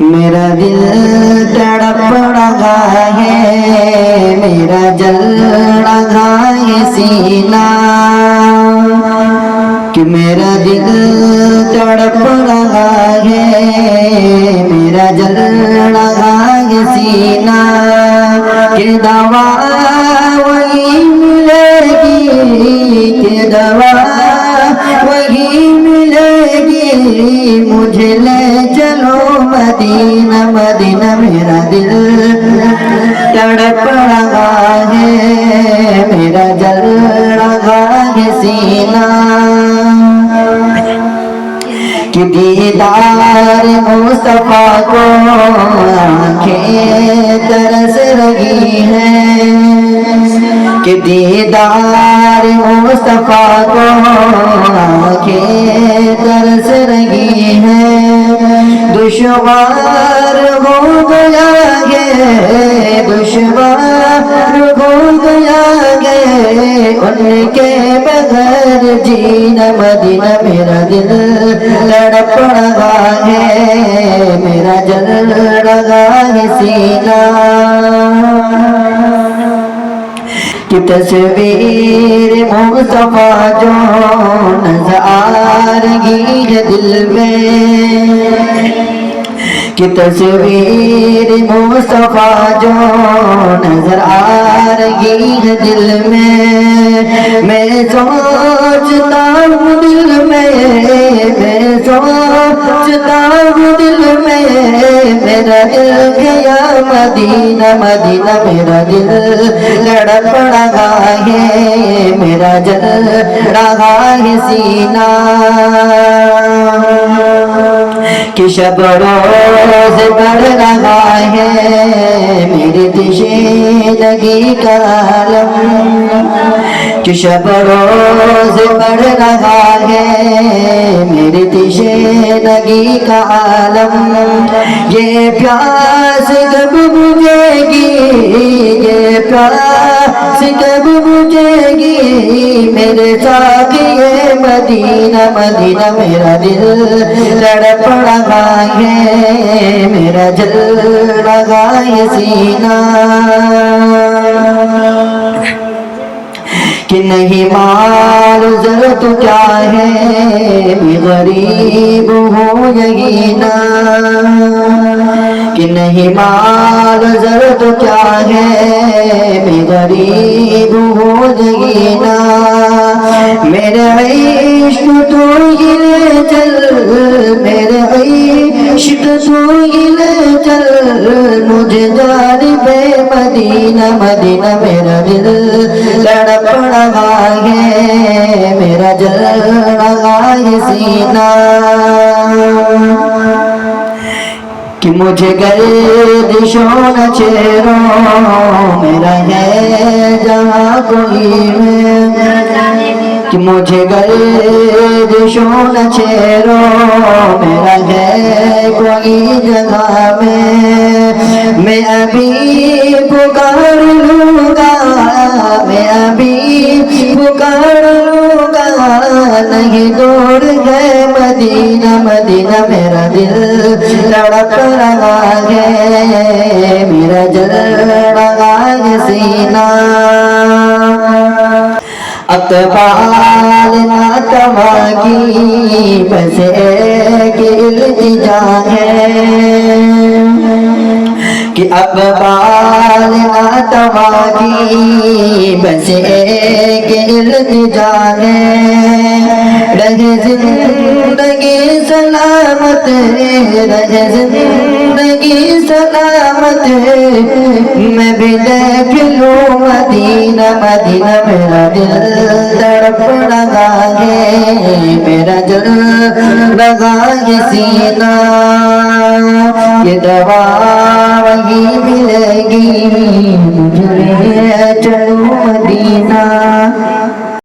मेरा दिल तड़प रहा है, मेरा जल रहा है सीना, कि मेरा दिल तड़प रहा है, मेरा जल रहा है सीना, कि दवा वही मिलेगी, कि दवा वही मिलेगी, मुझे ले चलो मदीना मदीना। मेरा दिल तड़प रहा है, मेरा जल रहा है सीना, कि दीदार मुस्तफा को आँखें तरस रही हैं, कि दीदार मुस्तफा को आँखें तरस रही हैं। दुश्वार हो गया ये, दुश्वार हो गया ये, उनके बगैर जीना मदीना। मेरा दिल तड़प रहा है, मेरा जल रहा है सीना, कि तस्वीर मुस्तफा जो नज़र आ रही है दिल में, कि तस्वीर मुस्तफा जो नजर आ रही है दिल में, मैं सोचता हूँ दिल में, मैं सोचता हूँ दिल में, मेरा दिल गया मदीना मदीना। मेरा दिल तड़प रहा है, मेरा जल रहा है सीना, कि शब रोज बढ़ रहा है मेरी तशेदगी का आलम, कि शब रोज बढ़ रहा है मेरी तशेदगी का आलम। ये प्यास कब बुझेगी, ये प्यास कब बुझेगी, मेरे साकिए मदीना मदीना। मेरा दिल तड़प रहा है, मेरा जल रहा है सीना, कि नहीं मालूम ज़रूरत क्या है, मैं गरीब हूँ यही ना, कि नहीं मालूम ज़रूरत क्या है, मैं गरीब हूँ यही ना। मेरे इश्क तू ही ले चल, मेरे इश्क तू ही ले चल, मुझे जानिबे मदीना मदीना। मेरा दिल तड़प रहा है, मेरा जल रहा है सीना, कि मुझे गर्दिशों न छेड़ो, मेरा है जहाँ कोई में, कि मुझे गर्दिशों न छेड़ो, मेरा है कोई जगह में, मैं अभी पुकार लूँगा, मैं अभी पुकार लूँगा, नहीं दूर है मदीना मदीना। मेरा दिल तड़प रहा है, मेरा जल रहा है सीना, अक़बाल नातवा की बस एक इल्तिजा है, कि अक़बाल नातवा की बस एक इल्तिजा है। रहे जिंदगी सलामत, रहे जिंदगी सलामत, मैं भी देख लूँ मदीना मदीना। मेरा दिल तड़प रहा है, मेरा जल रहा है सीना, ये दवा वही मिलेगी, मुझे